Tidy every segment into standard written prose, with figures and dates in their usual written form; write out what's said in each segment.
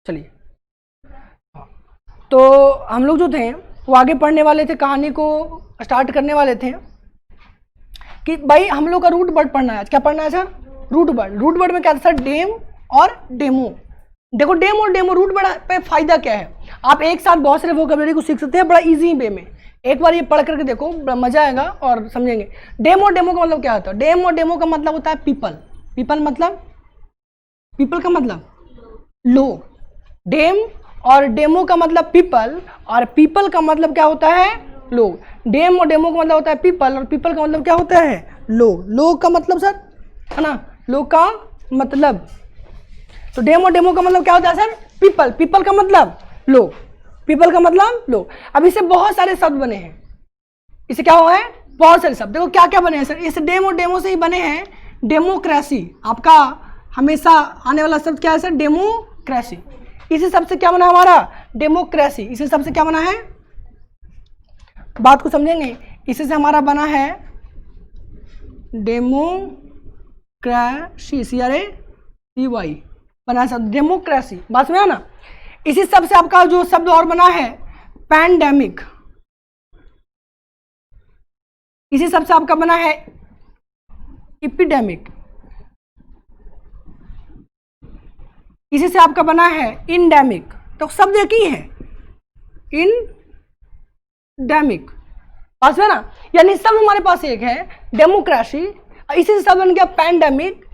चलिए, तो हम लोग जो थे वो आगे पढ़ने वाले थे, कहानी को स्टार्ट करने वाले थे कि भाई हम लोग का रूट वर्ड पढ़ना है। क्या पढ़ना है sir? Root word. Root word में क्या था सर? डेम और डेमो। देखो डेम और डेमो रूट वर्ड पे फायदा क्या है, आप एक साथ बहुत सारे वोकैबुलरी को सीख सकते हैं बड़ा इजी वे में। एक बार ये पढ़ करके देखो, बड़ा मजा आएगा और समझेंगे। डेम और डेमो का मतलब क्या होता है? डेम और डेमो का मतलब होता है पीपल। पीपल मतलब, पीपल का मतलब लोग। डेम और डेमो का मतलब पीपल, और पीपल का मतलब क्या होता है? लोग। डेम और डेमो का मतलब होता है पीपल, और पीपल का मतलब क्या होता है? लोग। लोग का मतलब सर, है ना, लोग का मतलब। तो डेम और डेमो का मतलब क्या होता है सर? पीपल। पीपल का मतलब लोग, पीपल का मतलब लोग। अब इससे बहुत सारे शब्द बने हैं, इससे क्या हुआ है? बहुत सारे शब्द। देखो क्या क्या बने हैं सर, इस डेम और डेमो से ही बने हैं डेमोक्रेसी। आपका हमेशा आने वाला शब्द क्या है सर? डेमोक्रेसी। इसी शब्द से क्या बना हमारा? डेमोक्रेसी। इसी शब्द से क्या बना है? बात को समझेंगे। इसी से हमारा बना है डेमोक्रेसी, CRACY बना है डेमोक्रेसी। बात में ना। इसी शब्द से आपका जो शब्द और बना है पैंडेमिक। इसी शब्द से आपका बना है एपिडेमिक। इसी से आपका बना है इंडेमिक। तो शब्द एक ही है, इंडेमिक। पास में ना, यानी सब हमारे पास एक है, डेमोक्रेसी। इसी से सब बन गया पैंडेमिक,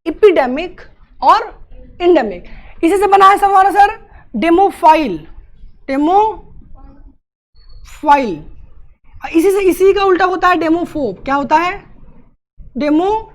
एपिडेमिक और इंडेमिक। इसी से बना है सब हमारा सर डेमोफाइल। डेमोफाइल। इसी से, इसी का उल्टा होता है डेमोफोब। क्या होता है? डेमोफोब।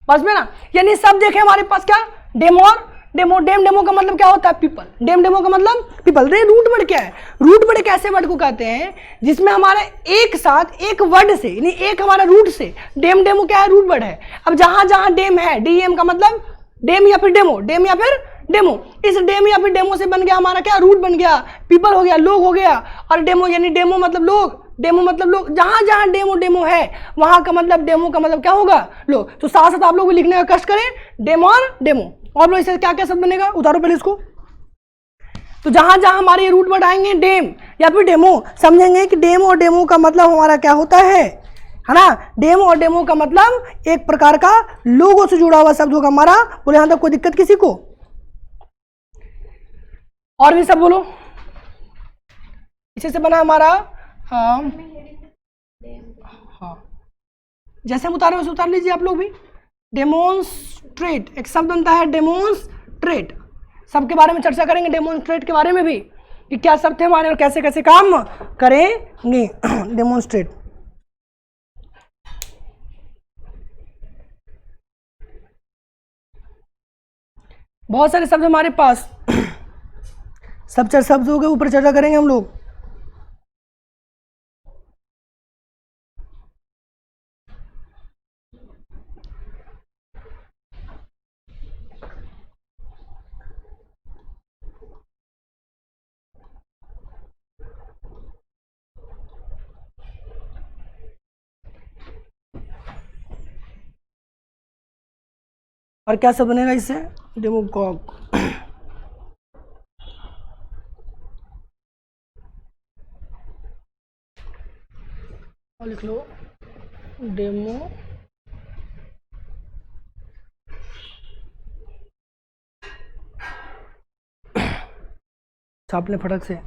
बस में ना, यानी सब देखे हमारे पास क्या? डेमो और डेमो। डेम डेमो का मतलब क्या होता है? पीपल। डेम डेमो का मतलब पीपल। रूट वर्ड क्या है? रूट वर्ड एक ऐसे वर्ड को कहते हैं जिसमें हमारे एक साथ एक वर्ड से, यानी एक हमारा रूट से, डेम डेमो क्या है? रूट वर्ड है। अब जहां जहां डेम है, डीएम का मतलब डेम या फिर डेमो, डेम या फिर डेमो। इस डेम या फिर डेमो से बन गया हमारा क्या? रूट बन गया, पीपल हो गया, लोग हो गया। और डेमो यानी डेमो मतलब लोग, डेमो मतलब लोग। जहां जहां डेमो डेमो है वहां का मतलब डेमो का मतलब क्या होगा? लोग। तो साथ साथ आप लोग भी लिखने का कष्ट करें, डेमो और डेमो। और लोग इससे क्या क्या शब्द बनेगा? उतारो पहले इसको। तो जहां जहां हमारे रूट वर्ड आएंगे डेम या फिर डेमो, समझेंगे कि डेम और डेमो का मतलब हमारा क्या होता है ना? डेम और डेमो का मतलब एक प्रकार का लोगों से जुड़ा हुआ शब्द होगा हमारा। बोले यहां तक कोई दिक्कत किसी को? और भी सब बोलो। इसी से बना हमारा हाँ, जैसे हम उतारे वैसे उतार लीजिए आप लोग भी। डेमोन्स्ट्रेट एक शब्द बनता है, डेमोन्स्ट्रेट। सबके बारे में चर्चा करेंगे, डेमोन्स्ट्रेट के बारे में भी कि क्या शब्द थे हमारे और कैसे कैसे काम करेंगे। डेमोन्स्ट्रेट। बहुत सारे शब्द हमारे पास, सब शब्दों के ऊपर चर्चा करेंगे हम लोग। और क्या सब बनेगा इससे? डेमोगॉग। और लिख लो डेमो छाप ले फटक से।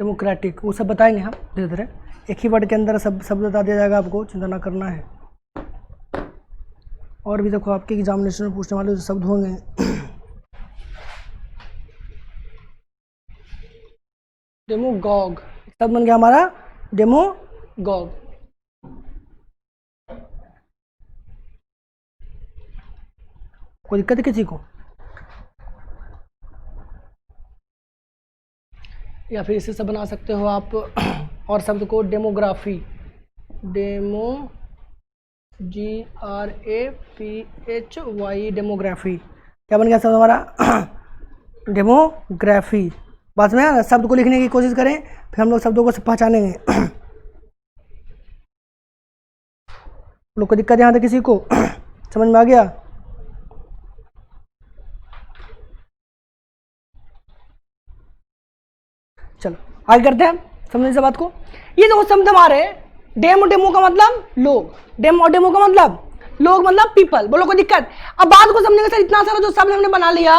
डेमोक्रेटिक वो सब बताएंगे हम धीरे धीरे। एक ही वर्ड के अंदर सब शब्द बता दिया जाएगा, आपको चिंता ना करना है। और भी देखो आपके एग्जामिनेशन में पूछने वाले जो शब्द होंगे। डेमोगॉग शब्द बन गया हमारा डेमोगॉग। कोई दिक्कत है किसी को? या फिर इसे से बना सकते हो आप और शब्द को डेमोग्राफी। GRAPHY demography. क्या बन गया शब्द हमारा? डेमोग्राफी। बात में शब्द को लिखने की कोशिश करें, फिर हम लोग शब्दों को पहचानेंगे। लोग को दिक्कत यहाँ तक किसी को समझ में आ गया? चलो आगे करते हैं समझने से बात को। ये दो शब्द हमारे डेमो, डेमो का मतलब लोग, डेमो और डेमो का मतलब लोग मतलब पीपल। बोलो कोई दिक्कत? अब बात को समझने का सर इतना सारा जो शब्द हमने बना लिया,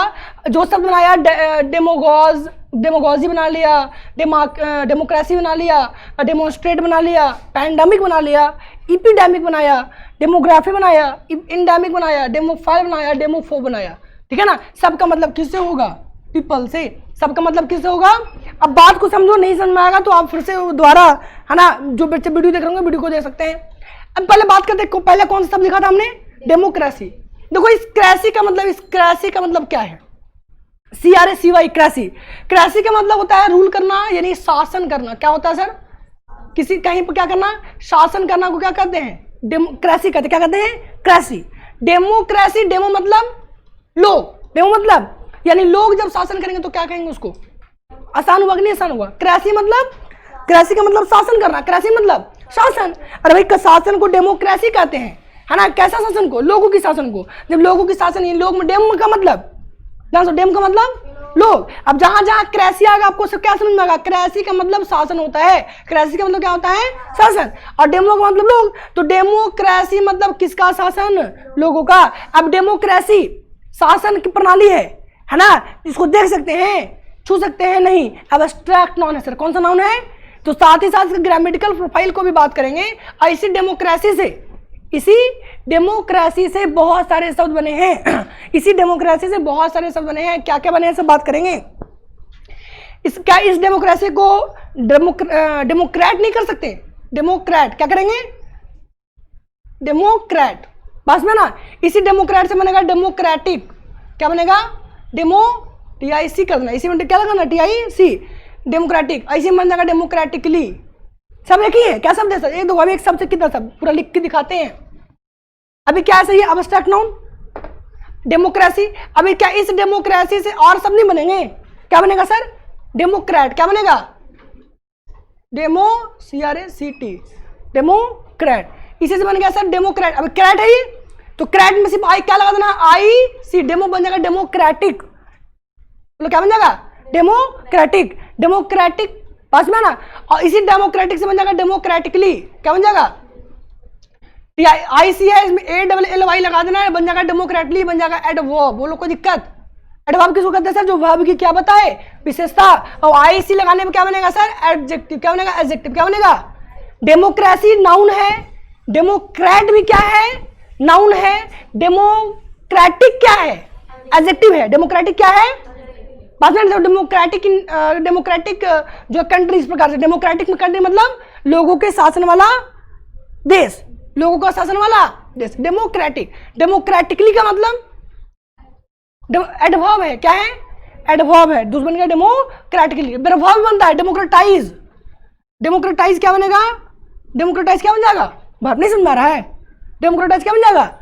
जो शब्द बनाया डेमोगॉज, डेमोगॉजी बना लिया, डेमोक्रेसी बना लिया, डेमोन्स्ट्रेट बना लिया, पैंडेमिक बना लिया, इपिडेमिक बनाया, डेमोग्राफी बनाया, इंडेमिक बनाया, डेमोफाइल बनाया, डेमोफोब बनाया। ठीक है ना? सबका मतलब किससे होगा? पीपल से। सबका मतलब किससे होगा? अब बात को समझो, नहीं समझ में आएगा तो आप फिर से दोबारा, है ना, जो बच्चे वीडियो देख रहे होंगे वीडियो को देख सकते हैं। अब पहले बात करते हैं, पहले कौन सा शब्द लिखा था हमने? डेमोक्रेसी। देखो इस क्रेसी का मतलब, इस क्रेसी का मतलब क्या है? CRACY, cracy. क्रेसी का मतलब होता है रूल करना, यानी शासन करना। क्या होता है सर? किसी कहीं पर क्या करना? शासन करना को क्या कहते हैं? डेमोक्रेसी कहते हैं। क्या कहते हैं? क्रेसी। डेमोक्रेसी, डेमो मतलब लोग, डेमो मतलब यानी लोग जब शासन करेंगे तो क्या कहेंगे उसको? आसान हुआ कि नहीं आसान हुआ? क्रेसी मतलब, क्रेसी का मतलब शासन करना, क्रेसी मतलब शासन। अरे भाई शासन को डेमोक्रेसी कहते हैं, है ना? कैसा शासन को? लोगों की शासन को। जब लोगों की शासन, लोग में डेम का मतलब, डेम का मतलब लोग। अब जहां जहां क्रेसी आएगा आपको सब क्या समझ में आएगा? क्रेसी का मतलब शासन होता है। क्रेसी का मतलब क्या होता है? शासन। और डेमो का मतलब लोग। तो डेमोक्रेसी मतलब किसका शासन? लोगों का। अब डेमोक्रेसी शासन की प्रणाली है ना? इसको देख सकते हैं, छू सकते हैं नहीं। अब एब्स्ट्रैक्ट नाउन है सर। कौन सा नाउन है? तो साथ ही साथ ग्रामेटिकल प्रोफाइल को भी बात करेंगे। और इसी डेमोक्रेसी से बहुत सारे शब्द बने हैं। इसी डेमोक्रेसी से बहुत सारे शब्द बने हैं। क्या क्या बने हैं सब बात करेंगे। इस डेमोक्रेसी को डेमोक्रेट नहीं कर सकते? डेमोक्रेट क्या करेंगे? डेमोक्रेट। बस में ना, इसी डेमोक्रेट से बनेगा डेमोक्रेटिक। क्या बनेगा? डेमो, TIC करना, इसी में क्या लगाना? TIC, democratic. ऐसे बन जाएगा डेमोक्रेटिकली। सब एक ही है। क्या शब्द है सर? एक दो, अभी एक शब्द से कितना सब पूरा लिख के दिखाते हैं। अभी क्या सही है? Abstract noun democracy. अभी क्या इस डेमोक्रेसी से और सब नहीं बनेंगे? क्या बनेगा सर? डेमोक्रेट। क्या बनेगा? Demo, CRACT, Democrat. इसी से बन गया सर डेमोक्रेट। अब क्रेट है ये, तो क्रेट में सिर्फ आई क्या लगा देना? IC, डेमो बन जाएगा डेमोक्रेटिक। बोलो क्या बन जाएगा? डेमोक्रेटिक। डेमोक्रेटिक पास में ना। और इसी डेमोक्रेटिक से बन जाएगा डेमोक्रेटिकली। क्या बन जाएगा? IC है, इसमें ALLY लगा देना है, बन जाएगा डेमोक्रेटली, बन जाएगा एडवर्ब। बोलो कोई दिक्कत? एडवर्ब किसको कहते हैं सर? जो वर्ब की क्या बताए? विशेषता। और IC लगाने में क्या बनेगा सर? एडजेक्टिव। क्या बनेगा? एडजेक्टिव। क्या बनेगा? डेमोक्रेसी नाउन है, डेमोक्रेट भी क्या है? नाउन है। डेमोक्रेटिक क्या है? एडजेक्टिव है। डेमोक्रेटिक क्या है? बात में डेमोक्रेटिक जो कंट्री, इस प्रकार से डेमोक्रेटिक में कंट्री मतलब लोगों के शासन वाला देश, लोगों का शासन वाला देश। डेमोक्रेटिक, डेमोक्रेटिकली का मतलब एडवर्ब है। क्या है? एडवर्ब है। दूसरा बन गया डेमोक्रेटिकली। वर्ब बनता है डेमोक्रेटाइज। डेमोक्रेटाइज क्या बनेगा? डेमोक्रेटाइज क्या बन जाएगा? वर्ब नहीं समझ आ रहा है? डेमोक्रेटाइज क्या बन जाएगा?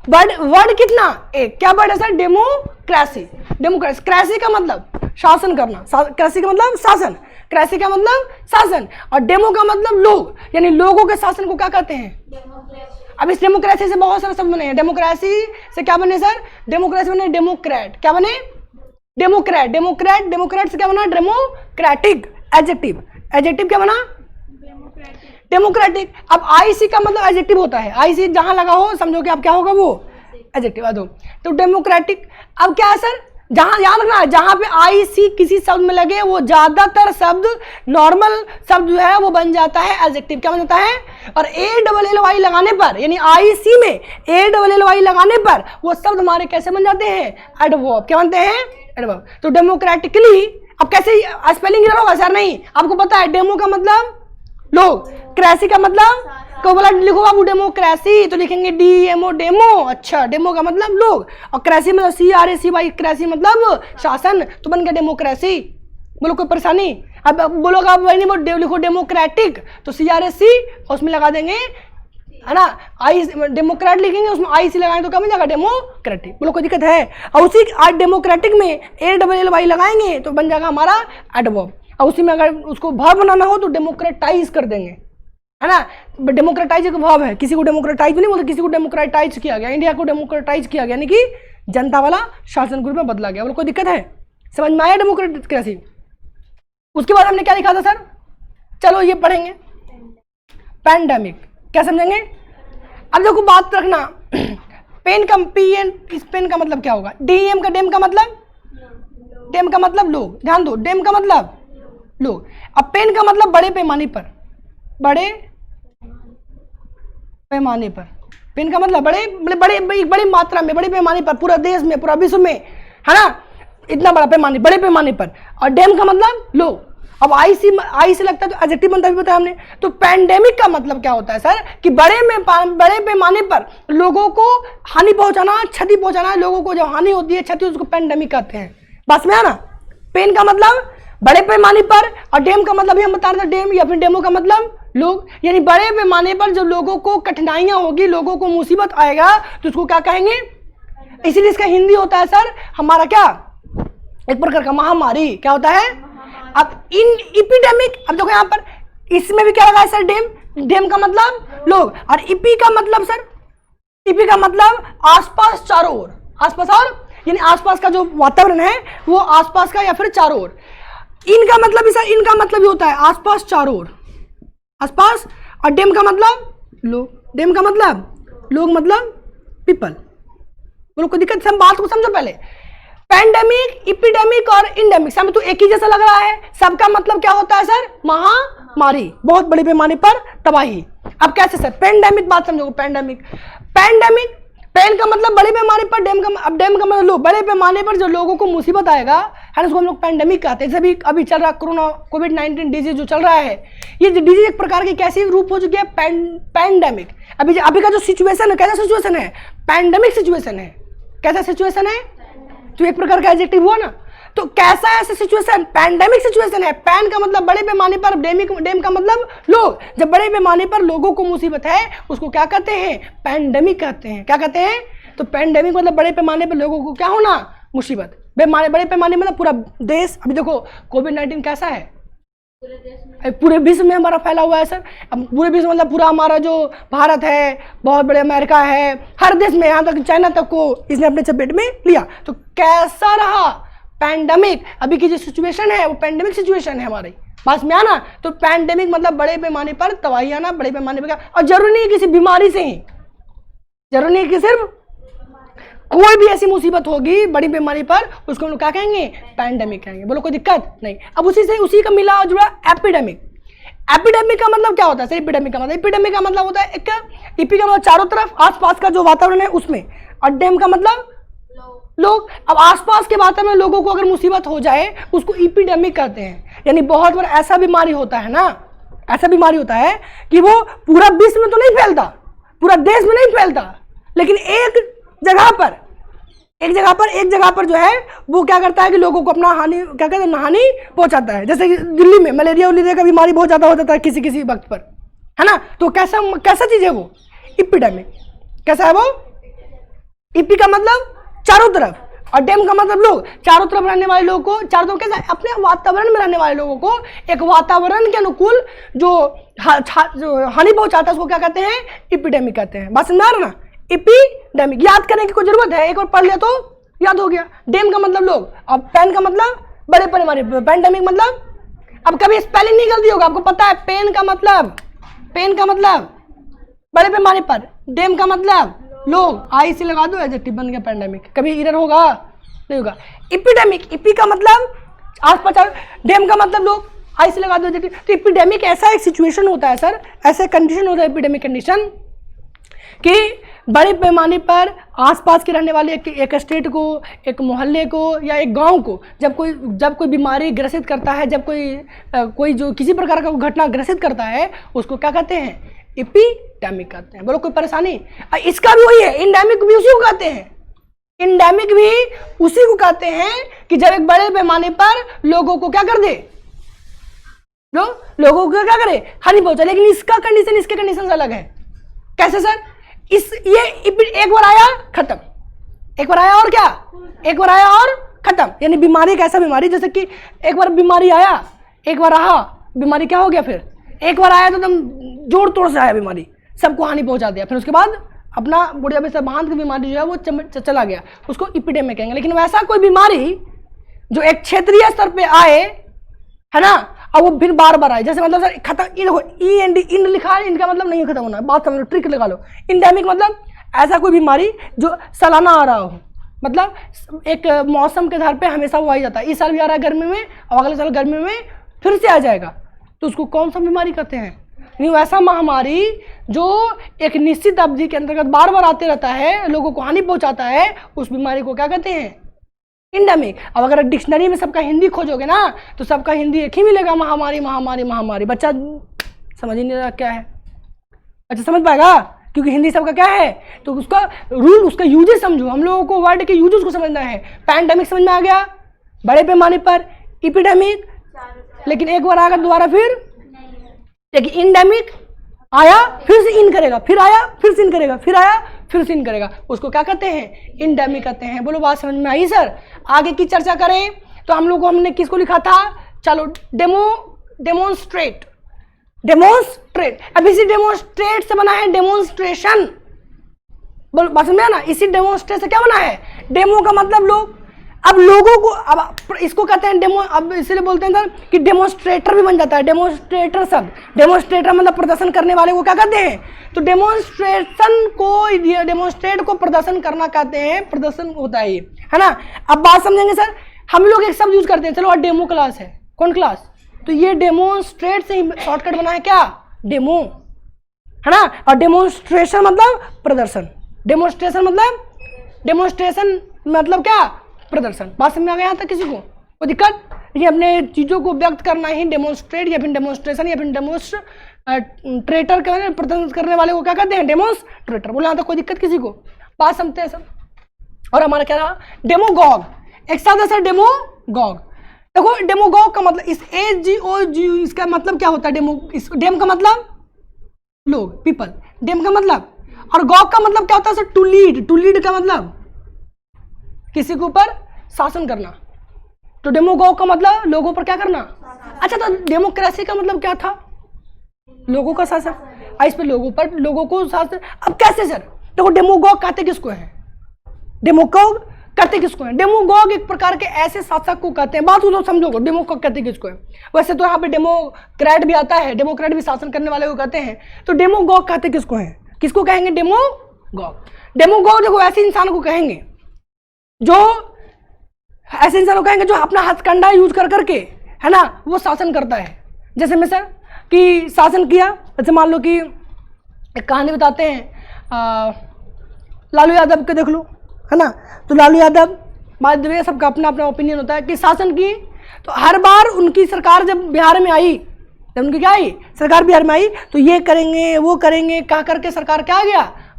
वर्ड कितना? एक। क्या वर्ड है सर? डेमोक्रेसी। डेमोक्रेसी, क्रेसी का मतलब शासन करना, क्रेसी का मतलब शासन, क्रेसी का मतलब शासन। और डेमो का मतलब लोग, यानी लोगों के शासन को क्या कहते हैं? अब इस डेमोक्रेसी से बहुत सारे शब्द बने हैं। डेमोक्रेसी से क्या बने सर? डेमोक्रेसी बने डेमोक्रेट। क्या बने? डेमोक्रेट। डेमोक्रेट, डेमोक्रेट से क्या बना? डेमोक्रेटिक। एडजेक्टिव, एडजेक्टिव क्या बना? डेमोक्रेटिक। अब IC का मतलब एडजेक्टिव होता है। IC जहां लगा हो समझो कि आप क्या होगा? वो एडजेक्टिव आ दो। तो डेमोक्रेटिक। अब क्या है सर? जहां याद रखना, जहां पे IC किसी शब्द में लगे वो ज्यादातर शब्द, नॉर्मल शब्द जो है वो बन जाता है एडजेक्टिव। क्या बन जाता है? और ALLY लगाने पर, यानी IC में ALLY लगाने पर वो शब्द हमारे कैसे बन जाते हैं? एडवर्ब। क्या बनते हैं? एडवर्ब। तो डेमोक्रेटिकली, अब कैसे स्पेलिंग होगा सर? नहीं, आपको पता है डेमो का मतलब लोग, क्रेसी का मतलब, को बोला लिखो बाबू डेमोक्रेसी तो लिखेंगे DMO, डेमो। अच्छा, डेमो का मतलब लोग, और क्रेसी मतलब CRACY, क्रेसी मतलब शासन, तो बन गया डेमोक्रेसी। बोलो कोई परेशानी? अब बोलोगे आप वही नहीं, लिखो डेमोक्रेटिक तो CRAC और उसमें लगा देंगे, है ना, डेमोक्रेट लिखेंगे, उसमें IC लगाएंगे तो क्या बन जाएगा? डेमोक्रेटिक। बोलो कोई दिक्कत है? और उसी डेमोक्रेटिक में ALLY लगाएंगे तो बन जाएगा हमारा एडवर्ब। और उसी में अगर उसको वर्ब बनाना हो तो डेमोक्रेटाइज कर देंगे। है ना। डेमोक्रेटाइज एक वर्ब है, किसी को डेमोक्रेटाइज नहीं बोलते, किसी को डेमोक्रेटाइज किया गया, इंडिया को डेमोक्रेटाइज किया गया, यानी कि जनता वाला शासन ग्रुप में बदला गया। बोलो कोई दिक्कत है? समझ में आया डेमोक्रेसी? उसके बाद हमने क्या लिखा था सर? चलो ये पढ़ेंगे, पैंडेमिक। क्या समझेंगे? अब देखो बात रखना, पेन का इस पेन का मतलब क्या होगा? डीएम का डेम का मतलब, डेम का मतलब लोग, ध्यान दो, डेम का मतलब लोग। अब पेन का मतलब बड़े पैमाने पर, बड़े पैमाने पर, पेन का मतलब बड़ी मात्रा में, बड़े पैमाने पर, पूरा देश में, पूरा विश्व में, है ना, इतना बड़ा पैमाने, बड़े पैमाने पर। और डेम का मतलब लोग। अब आई से लगता है तो एडजेक्टिव बनता भी बताया हमने। तो पैंडेमिक का मतलब क्या होता है सर? कि बड़े पैमाने पर लोगों को हानि पहुंचाना, क्षति पहुंचाना। लोगों को जब हानि होती है, क्षति, उसको पैंडेमिक कहते हैं। बस में है ना। पेन का मतलब बड़े पैमाने पर, और डेम का मतलब हम बता रहे थे, डेम या फिर डेमो का मतलब लोग, यानी बड़े पैमाने पर जो लोगों को कठिनाइयां होगी, लोगों को मुसीबत आएगा, तो उसको क्या कहेंगे? इसीलिए इसका हिंदी होता है सर हमारा क्या, एक प्रकार का महामारी। क्या होता है? अब इन एपिडेमिक, अब देखो यहाँ पर इसमें भी क्या लगा है सर? डेम। डेम का मतलब लोग, और इपी का मतलब सर, इपी का मतलब आसपास, चारों ओर, आसपास, और यानी आसपास का जो वातावरण है वो आसपास का या फिर चारों ओर। इनका मतलब भी सर, इनका मतलब भी होता है आसपास, चारों ओर, आसपास। और डेम का मतलब लोग, डेम का मतलब लोग, मतलब पीपल। बोलो कोई दिक्कत? सब बात को समझो पहले। पैंडेमिक, एपिडेमिक और इंडेमिक सब तो एक ही जैसा लग रहा है। सबका मतलब क्या होता है सर? महामारी, बहुत बड़े पैमाने पर तबाही। अब कैसे सर? पैंडेमिक बात समझो। पैंडेमिक, पैंडेमिक, पेन का मतलब बड़े पैमाने पर, डेम का, अब डेम का मतलब लोग, बड़े पैमाने पर जो लोगों को मुसीबत आएगा, है ना, उसको हम लोग पैंडेमिक कहते हैं। जैसे अभी चल रहा कोरोना, कोविड-19 डिजीज जो चल रहा है, ये डिजीज एक प्रकार की कैसी रूप हो चुकी है? पैंडेमिक। अभी का जो सिचुएशन है, कैसा सिचुएशन है? पैंडेमिक सिचुएशन है। कैसा सिचुएशन है? तो एक प्रकार का एडजेक्टिव हुआ ना। तो कैसा ऐसा सिचुएशन? पैंडेमिक सिचुएशन है। पैन का मतलब बड़े पैमाने पर, डेम का मतलब लोग। जब बड़े पैमाने पर लोगों को मुसीबत है, उसको क्या कहते हैं? पैंडेमिक कहते हैं। क्या कहते हैं? तो पैंडेमिक मतलब बड़े पैमाने पर लोगों को क्या होना? मुसीबत। बड़े पैमाने मतलब पूरा देश। अभी देखो कोविड-19 कैसा है? पूरे विश्व में हमारा फैला हुआ है सर। अब पूरे विश्व मतलब पूरा हमारा जो भारत है, बहुत बड़े अमेरिका है, हर देश में, यहाँ तक चाइना तक को इसने अपने चपेट में लिया। तो कैसा रहा पैंडेमिक? अभी की जो सिचुएशन है वो पैंडेमिक सिचुएशन है हमारी। पास में आना। तो पैंडेमिक मतलब बड़े पैमाने पर तबाही आना, बड़े पैमाने पर। और जरूरी नहीं किसी बीमारी से ही, जरूरी नहीं कि सिर्फ कोई भी ऐसी मुसीबत होगी बड़ी बीमारी पर, उसको हम लोग क्या कहेंगे? पैंडेमिक कहेंगे। बोलो कोई दिक्कत नहीं। अब उसी का मिला जुड़ा एपिडेमिक। एपिडेमिक का मतलब क्या होता है? एपिडेमिक का मतलब होता है एक, इपी का मतलब चारों तरफ, आसपास का जो वातावरण है उसमें, और डेम का मतलब लोग। अब आसपास के वातावरण में लोगों को अगर मुसीबत हो जाए, उसको एपिडेमिक कहते हैं। यानी बहुत बार ऐसा बीमारी होता है ना, ऐसा बीमारी होता है कि वो पूरा विश्व में तो नहीं फैलता, पूरा देश में नहीं फैलता, लेकिन एक जगह पर जो है वो क्या करता है कि लोगों को अपना हानि, क्या कहते हैं, हानि पहुंचाता है। जैसे कि दिल्ली में मलेरिया का बीमारी बहुत ज्यादा हो जाता है किसी वक्त पर, है ना। तो कैसा चीज है वो? एपिडेमिक। कैसा है वो? इपी का मतलब चारों तरफ, और डेम का मतलब लोग। चारों तरफ रहने वाले लोगों को, चारों तरफ कैसा? अपने वातावरण में रहने वाले लोगों को एक वातावरण के अनुकूल जो हानि पहुंचाता है, उसको क्या कहते हैं? एपिडेमिक कहते हैं। बस समझ ना। एपिडेमिक याद करने की कोई जरूरत है? एक और पढ़ लिया तो याद हो गया। डेम का मतलब लोग, और पेन का मतलब बड़े पैमाने पर। पैंडेमिक मतलब, अब कभी स्पेलिंग नहीं गलती होगा, आपको पता है। पेन का मतलब बड़े पैमाने पर, डेम का मतलब लोग, आई से लगा दो, एडजेक्टिव बन गया पैंडेमिक। कभी इरर होगा? नहीं होगा। एपिडेमिक, इपी का मतलब आसपास, डेम का मतलब लोग, आई से लगा दो एडजेक्टिव। तो एपिडेमिक ऐसा एक सिचुएशन होता है सर, ऐसा कंडीशन होता है एपिडेमिक कंडीशन, कि बड़े पैमाने पर आसपास के रहने वाले एक स्टेट को, एक मोहल्ले को या एक गांव को जब कोई बीमारी ग्रसित करता है, जब कोई जो किसी प्रकार का घटना ग्रसित करता है, उसको क्या कहते हैं? एपिडेमिक कहते हैं। बोलो कोई परेशानी? इसका भी वही है, इंडेमिक भी उसी को कहते हैं। इंडेमिक भी उसी को कहते हैं कि जब एक बड़े पैमाने पर लोगों को क्या कर दे, लोगों को क्या करे? हानि पहुंचा। लेकिन इसका कंडीशन, इसके कंडीशन अलग है। कैसे सर? ये एक बार आया खत्म, एक बार आया और क्या? एक बार आया और खत्म। यानी बीमारी एक ऐसा बीमारी, जैसे कि एक बार बीमारी आया, एक बार रहा, बीमारी क्या हो गया फिर? एक बार आया तो एकदम जोड़ तोड़ से आया बीमारी, सबको हानि पहुंचा दिया, फिर उसके बाद अपना बुढ़िया से बांध की बीमारी जो है वो चला गया, उसको इपिडेमिक कहेंगे। लेकिन वैसा कोई बीमारी जो एक क्षेत्रीय स्तर पे आए, है ना, और वो फिर बार बार आए, जैसे मतलब सर खत्म, देखो इन लिखा है, इनका मतलब नहीं खत्म होना, बात समझ लो, ट्रिक लगा लो। इंडेमिक मतलब ऐसा कोई बीमारी जो सालाना आ रहा हो, मतलब एक मौसम के आधार पे हमेशा वो आ ही जाता है, इस साल भी आ रहा है गर्मी में और अगले साल गर्मी में फिर से आ जाएगा, तो उसको कौन सा बीमारी कहते हैं? नहीं, वैसा महामारी जो एक निश्चित अवधि के अंतर्गत बार बार आते रहता है, लोगों को हानि पहुंचाता है, उस बीमारी को क्या कहते हैं? इंडेमिक। अब अगर डिक्शनरी में सबका हिंदी खोजोगे ना तो सबका हिंदी एक ही मिलेगा, महामारी महामारी महामारी। बच्चा समझ ही नहीं रहा क्या है, अच्छा समझ पाएगा क्योंकि हिंदी सबका क्या है, तो उसका रूल, उसका यूजेस समझो, हम लोगों को वर्ड के यूजेस को समझना है। पैंडेमिक समझ में आ गया बड़े पैमाने पर, इपिडेमिक लेकिन एक बार आएगा दोबारा फिर, लेकिन इंडेमिक आया फिर से इन करेगा, फिर आया फिर से इन करेगा, फिर आया फिर से इन करेगा, उसको क्या कहते हैं? इंडेमिक कहते हैं। बोलो बात समझ में आई सर? आगे की चर्चा करें तो हम लोग को, हमने किसको लिखा था, चलो डेमोन्स्ट्रेट, अब इसी डेमोन्स्ट्रेट से बना है डेमोन्स्ट्रेशन। बोलो बात समझ में ना, इसी डेमोन्स्ट्रेट से क्या बना है? डेमो का मतलब लोग, अब लोगों को, अब इसको कहते हैं डेमो, अब इसलिए बोलते हैं सर कि डेमोन्स्ट्रेटर भी बन जाता है, डेमोन्स्ट्रेटर शब्द, डेमोन्स्ट्रेटर मतलब प्रदर्शन करने वाले को क्या कहते हैं? तो डेमोन्स्ट्रेशन को, डेमोन्स्ट्रेट को प्रदर्शन करना कहते हैं, प्रदर्शन होता है ये, है ना। अब बात समझेंगे सर, हम लोग एक शब्द यूज करते हैं, चलो और डेमो क्लास है, कौन क्लास, तो ये डेमोन्स्ट्रेट से ही शॉर्टकट बना है क्या? डेमो, है ना। और डेमोन्स्ट्रेशन मतलब प्रदर्शन, डेमोन्स्ट्रेशन मतलब क्या? प्रदर्शन। बात समझ में आ गया यहाँ तक किसी को? कोई दिक्कत? ये अपने चीजों को व्यक्त करना ही डेमोन्स्ट्रेट या फिर डेमोन्स्ट्रेशन या फिर डेमोन्स्ट्रेटर प्रदर्शन करने वाले को क्या कहते हैं? डेमोन्स्ट्रेटर। बोले यहाँ तक कोई दिक्कत किसी को? बात समझते हैं सब। और हमारा क्या रहा? डेमोगॉग, एक साथ सर डेमोगॉग। देखो डेमोगॉग का मतलब, इस AGOG इसका मतलब क्या होता है? डेम का मतलब लोग, पीपल, डेम का मतलब, और गॉग का मतलब क्या होता है सर? टू लीड का मतलब किसी के ऊपर शासन करना, तो डेमोगॉग का मतलब लोगों पर क्या करना। अच्छा, तो डेमोक्रेसी का मतलब क्या था? लोगों का शासन, इस पे लोगों पर, लोगों को शासन। अब कैसे सर? देखो डेमोगॉग कहते किसको है? डेमोगॉग कहते किसको है? डेमोगॉग एक प्रकार के ऐसे शासक को कहते हैं, बात तो समझो, डेमोगॉग कहते किसको है? वैसे तो यहाँ पे डेमोक्रेट भी आता है, डेमोक्रेट भी शासन करने वाले को कहते हैं, तो डेमोगॉग कहते किसको है? किसको कहेंगे? डेमोगॉग। डेमोगॉग देखो ऐसे इंसान को कहेंगे जो, ऐसे इंसान को कहेंगे जो अपना हथकंडा यूज कर करके, है ना, वो शासन करता है। जैसे में सर कि शासन किया, जैसे मान लो कि एक कहानी बताते हैं, लालू यादव के देख लो, है ना, तो लालू यादव, बात द सबका अपना अपना ओपिनियन होता है कि शासन की, तो हर बार उनकी सरकार जब बिहार में आई, जब उनकी क्या आई सरकार बिहार में आई, तो ये करेंगे वो करेंगे कह करके सरकार क्या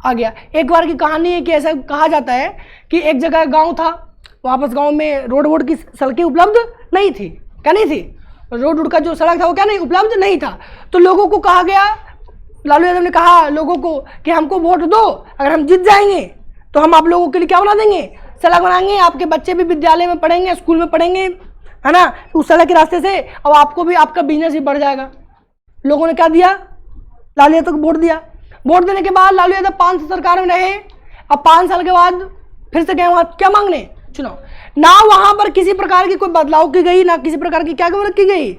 आ गया। एक बार की कहानी है कि ऐसा कहा जाता है कि एक जगह गांव था, वापस गांव में रोड की सड़कें उपलब्ध नहीं थी, क्या नहीं थी, रोड का जो सड़क था वो क्या नहीं उपलब्ध नहीं था, तो लोगों को कहा गया, लालू यादव ने कहा लोगों को कि हमको वोट दो, अगर हम जीत जाएंगे तो हम आप लोगों के लिए क्या बना देंगे? सड़क बनाएंगे, आपके बच्चे भी विद्यालय में पढ़ेंगे, स्कूल में पढ़ेंगे, है ना, उस सड़क के रास्ते से, और आपको भी, आपका बिजनेस भी बढ़ जाएगा। लोगों ने क्या दिया? लालू यादव को वोट दिया। वोट देने के बाद लालू यादव 5 साल सरकार में रहे, अब 5 साल के बाद फिर से गए वहां क्या मांगने? चुनाव। ना वहां पर किसी प्रकार की कोई बदलाव की गई, ना किसी प्रकार की क्या की गई,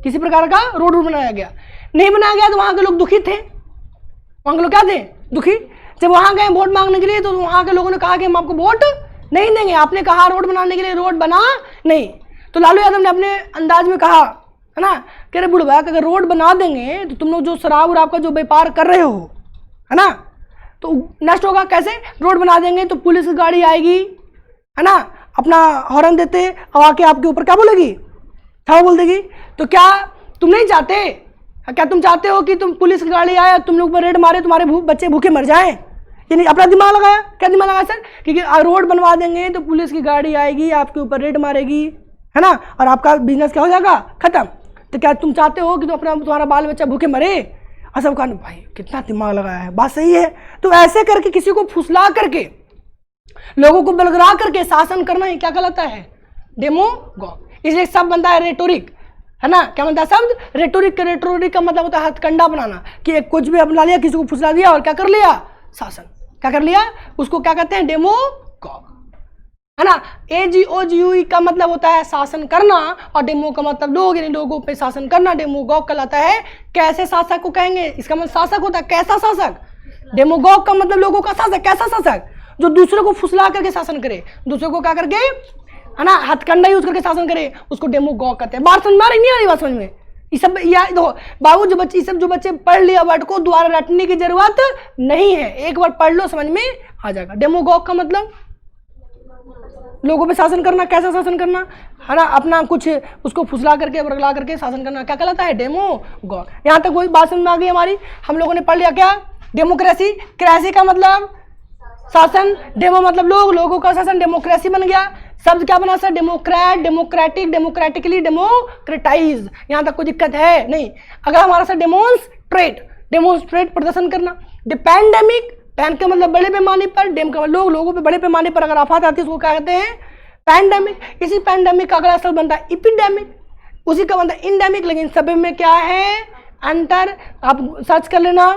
किसी प्रकार का रोड बनाया गया, नहीं बनाया गया, तो वहां के लोग दुखी थे, वहां के लोग क्या थे? दुखी। जब वहां गए वोट मांगने के लिए, तो वहां के लोगों ने कहा कि हम आपको वोट नहीं देंगे, आपने कहा रोड बनाने के लिए, रोड बना नहीं। तो लालू यादव ने अपने अंदाज में कहा, है ना, कह रहे बुढ़वा अगर रोड बना देंगे तो तुम लोग जो शराब और आपका जो व्यापार कर रहे हो, है ना, तो नष्ट होगा। कैसे? रोड बना देंगे तो पुलिस की गाड़ी आएगी, है ना, अपना हॉर्न देते और आके आपके ऊपर क्या बोलेगी? था बोल देगी। तो क्या तुम नहीं चाहते, क्या तुम चाहते हो कि तुम पुलिस की गाड़ी आए, तुम लोग पर रेड मारे, तुम्हारे बच्चे भूखे मर जाएं? यानी अपना दिमाग लगाया, क्या दिमाग लगाया सर? क्योंकि रोड बनवा देंगे तो पुलिस की गाड़ी आएगी, आपके ऊपर रेड मारेगी, है ना, और आपका बिजनेस क्या हो जाएगा? खत्म। तो क्या तुम चाहते हो कि तो अपना तुम्हारा बाल बच्चा भूखे मरे? और सब कहा भाई कितना दिमाग लगाया है, बात सही है। तो ऐसे करके किसी को फुसला करके, लोगों को बलगरा करके शासन करना ही क्या कहलाता है? डेमोगॉग। इसलिए सब बनता है रेटोरिक, है ना, क्या बनता है शब्द रेटोरिक। रेटोरिक का मतलब होता है हथकंडा बनाना, कि एक कुछ भी अपना लिया, किसी को फुसला दिया और क्या कर लिया, शासन। क्या कर लिया, उसको क्या कहते हैं, डेमोगॉग, है ना। AGOGUE का मतलब होता है शासन करना, और डेमो का मतलब लोग, यानी लोगों पे शासन करना। डेमोगॉग कहलाता है कैसे शासक को कहेंगे, इसका मतलब शासक होता है कैसा शासक। डेमोगॉग का मतलब लोगों का शासक, कैसा शासक, जो दूसरे को फुसला करके शासन करे, दूसरे को क्या करके, है ना, हथकंडा यूज करके शासन करे, उसको डेमोगॉग कहते हैं। बात समझ में आ रही, नहीं आ रही बात समझ में, ये सब याद दो बाबू, जो बच्चे, सब जो बच्चे पढ़ लिया वर्ड को दोबारा रटने की जरूरत नहीं है, एक बार पढ़ लो समझ में आ जाएगा। डेमोगॉग का मतलब लोगों पे शासन करना, कैसा शासन करना, है ना, अपना कुछ उसको फुसला करके बरगला करके शासन करना, क्या कहलाता है, डेमोगॉग। यहाँ तक कोई बात समझ में आ गई हमारी। हम लोगों ने पढ़ लिया क्या, डेमोक्रेसी। क्रेसी का मतलब शासन, डेमो मतलब लोग, लोगों का शासन, डेमोक्रेसी बन गया। शब्द क्या बना sir, Democrat, democratic, democratically, democratise. यहाँ तक कोई दिक्कत है नहीं। अगर हमारा सर डेमोन्स्ट्रेट, डेमोन्स्ट्रेट प्रदर्शन करना। पैंडेमिक, पैन का मतलब बड़े पैमाने पर, डेम का मतलब लोग, लोगों पे बड़े पैमाने पर अगर आफत आती है उसको क्या कहते हैं, पैंडेमिक। इसी पैंडेमिक का अगला शब्द बनता है इपिडेमिक, उसी का बनता है इंडेमिक। लेकिन सभी में क्या है अंतर, आप सर्च कर लेना,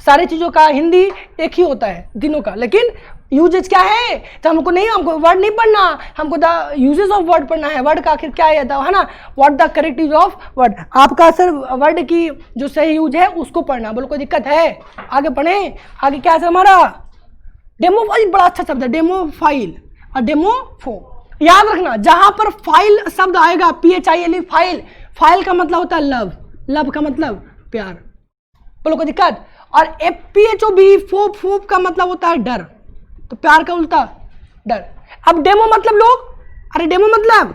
सारी चीजों का हिंदी एक ही होता है तीनों का, लेकिन यूजेज क्या है, तो हमको नहीं, हमको वर्ड नहीं पढ़ना, हमको द यूजेस ऑफ वर्ड पढ़ना है। वर्ड का आखिर क्या है ना, what the correct use of word. आपका सर वर्ड की जो सही यूज है उसको पढ़ना, बोलो कोई दिक्कत है, आगे पढ़े। आगे क्या है सर हमारा, डेमो, बड़ा अच्छा शब्द है डेमो फाइल और डेमो फो। याद रखना, जहां पर फाइल शब्द आएगा, PHILE फाइल, फाइल का मतलब होता है लव, लव का मतलब प्यार, बोलो कोई दिक्कत। और FPHOB फोप, फोप का मतलब होता है डर, तो प्यार का उल्टा डर। अब डेमो मतलब लोग, अरे डेमो मतलब,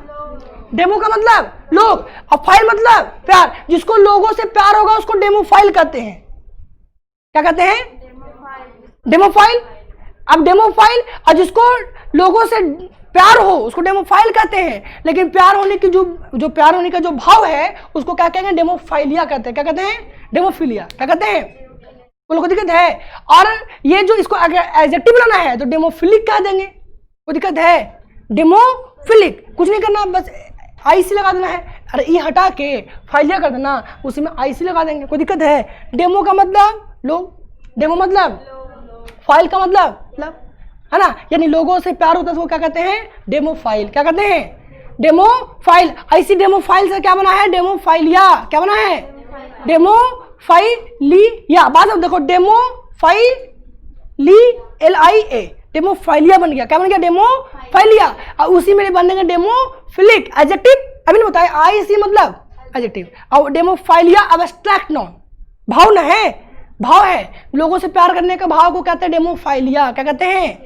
डेमो का मतलब लोग, और फाइल मतलब प्यार। जिसको लोगों से प्यार होगा उसको डेमो फाइल कहते हैं। क्या कहते हैं, डेमो फाइल। अब डेमो फाइल, और जिसको लोगों से प्यार हो उसको डेमो फाइल कहते हैं। लेकिन प्यार होने की जो प्यार होने का जो भाव है उसको क्या कहेंगे, डेमोफाइलिया कहते हैं। क्या कहते हैं, डेमोफिलिया। क्या कहते हैं, बोलो कोई दिक्कत है। और ये जो इसको अगर एडजेक्टिव बनाना है तो डेमोफिलिक कह देंगे, कोई दिक्कत है, डेमोफिलिक। कुछ नहीं करना, बस IC लगा देना है, अरे ये हटा के फाइलिया कर देना, उसी में IC लगा देंगे, कोई दिक्कत है। डेमो का मतलब लोग, डेमो मतलब फाइल का मतलब, है ना, यानी लोगों से प्यार होता है तो वो क्या कहते हैं, डेमो फाइल। क्या कहते हैं, demo file. IC demo file से क्या बना है, डेमो फाइलिया। क्या बना है, डेमो फाइलिया। बाद में देखो, डेमो फाइली LIA, डेमो फाइलिया बन गया। क्या बन गया, डेमो फाइलिया। और उसी में बनेगा डेमो फिलिक, एडजेक्टिव। अभी नहीं बताया, IC मतलब एडजेक्टिव, और डेमो फाइलिया अब्स्ट्रैक्ट नाउन, भाव न है, भाव है, लोगों से प्यार करने का भाव को कहते हैं डेमो फाइलिया। क्या कहते हैं,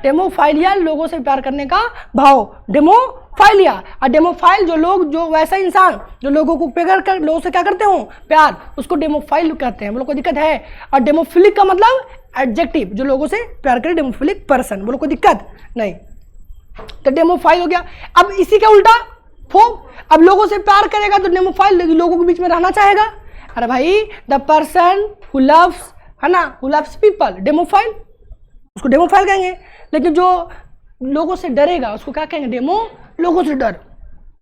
डेमो फाइलिया, लोगों से प्यार करने का भाव, डेमो फाइलिया। और डेमो फाइल जो लोग, जो वैसा इंसान जो लोगों को प्यार कर, लोगों से क्या करते हो प्यार, उसको डेमो फाइल कहते हैं, बोलो कोई दिक्कत है। और डेमोफिलिक का मतलब एडजेक्टिव, जो लोगों से प्यार करे, डेमोफिलिक पर्सन, बोलो कोई दिक्कत नहीं। तो डेमो फाइल हो गया। अब इसी का उल्टा फोब, अब लोगों से प्यार करेगा तो डेमो फाइल, लोगों के बीच में रहना चाहेगा। अरे भाई, द पर्सन हु लव्स, है ना, who loves people, demo file, उसको डेमो फाइल कहेंगे। लेकिन जो लोगों से डरेगा उसको क्या कहेंगे, डेमो लोगों से डर,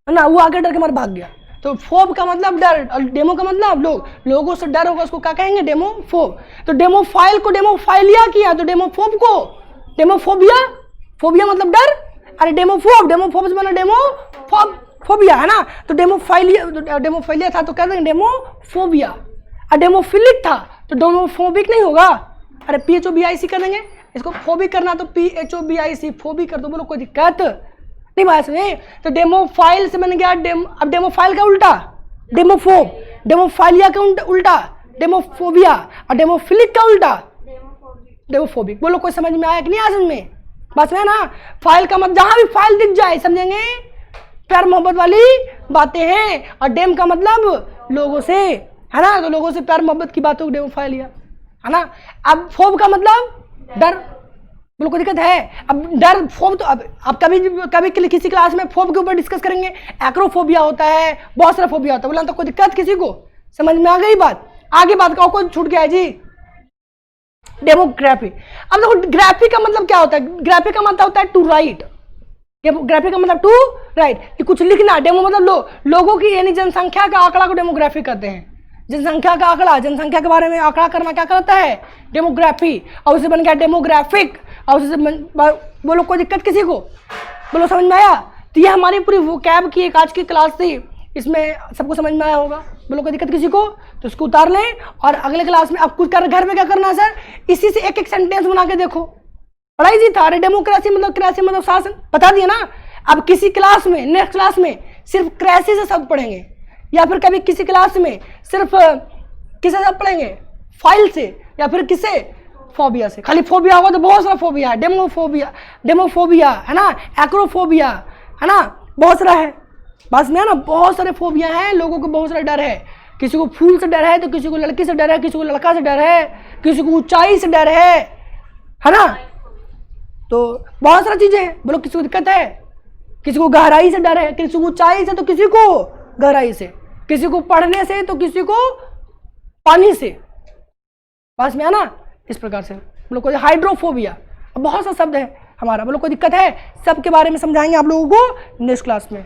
है ना, वो आगे डर के मारे भाग गया। तो फोब का मतलब डर, और डेमो का मतलब लोग, लोगों से डर होगा उसको क्या कहेंगे, डेमो फोब। तो डेमो फाइल को डेमो फाइलिया किया, तो डेमो फोब को डेमोफोबिया, फोबिया मतलब डर। अरे डेमोफोब, डेमोफोब से बना डेमो फोबिया, है ना। तो डेमोफाइलिया था तो क्या देंगे, डेमोफोबिया। और डेमोफिलिक था तो डेमोफोबिक नहीं होगा, अरे PHOBIC कर देंगे। इसको फोबिक करना तो PHOBIC, फोबिक कर दो, बोलो कोई दिक्कत नहीं बात में। तो डेमोफाइल से बन गया अब डेमोफाइल का उल्टा डेमोफोब, डेमोफाइलिया का उल्टा डेमोफोबिया, और डेमोफिलिक का उल्टा डेमोफोबिक। बोलो कोई समझ में आया कि नहीं आया समझ में, बस में ना। फाइल का मतलब जहां भी फाइल दिख जाए समझेंगे प्यार मोहब्बत वाली बातें हैं। और डेम का मतलब लोगों से, है ना, तो लोगों से प्यार मोहब्बत की बातों को डेमोफाइलिया, है ना। अब फोब का मतलब डर, बोलो कोई दिक्कत है। अब डर फोब तो अब कभी किसी क्लास में फोब के ऊपर डिस्कस करेंगे। एक्रोफोबिया होता है, बहुत सारा फोबिया होता है, बोला तो कोई दिक्कत किसी को, समझ में आ गई बात। आगे बात का कोई छूट गया है जी, डेमोग्राफी। अब देखो ग्राफी का मतलब क्या होता है, ग्राफी का मतलब होता है टू राइट, डेमोग्राफी का मतलब टू राइट, कि कुछ लिखना, डेमो मतलब लोगों की यानी जनसंख्या का आंकड़ा को डेमोग्राफी कहते हैं। जनसंख्या का आंकड़ा, जनसंख्या के बारे में आंकड़ा करना क्या करता है, डेमोग्राफी। और उससे बन गया डेमोग्राफिक, और उससे बोलो कोई दिक्कत किसी को, बोलो समझ में आया। तो ये हमारी पूरी वोकैब की एक आज की क्लास थी, इसमें सबको समझ में आया होगा, बोलो कोई दिक्कत किसी को, तो इसको उतार लें। और अगले क्लास में आप कुछ कर घर में क्या करना है सर, इसी से एक एक सेंटेंस बना के देखो, बड़ा इजी था। अरे डेमोक्रेसी मतलब क्रेसी मतलब शासन, बता दिया ना। अब किसी क्लास में, नेक्स्ट क्लास में सिर्फ क्रेसी से शब्द पढ़ेंगे, या फिर कभी किसी क्लास में सिर्फ किसे शब्द पढ़ेंगे, फाइल से, या फिर किसे, फोबिया से। खाली फोबिया होगा तो बहुत सारा फोबिया है, डेमोफोबिया है ना, एक्रोफोबिया है ना, बहुत सारा है। बस में ना बहुत सारे फोबिया हैं, लोगों को बहुत सारा डर है। किसी को फूल से डर है, तो किसी को लड़की से डर है, किसी को लड़का से डर है, किसी को ऊंचाई से डर है ना। तो बहुत सारी चीजें हैं, बोलो किसी को दिक्कत है, किसी को गहराई से डर है, किसी को ऊंचाई से तो किसी को गहराई से, किसी को पढ़ने से तो किसी को पानी से। पास में है ना, इस प्रकार से। बोलो कोई हाइड्रोफोबिया, बहुत सा शब्द है हमारा, बोलो कोई दिक्कत है, सबके बारे में समझाएंगे आप लोगों को नेक्स्ट क्लास में।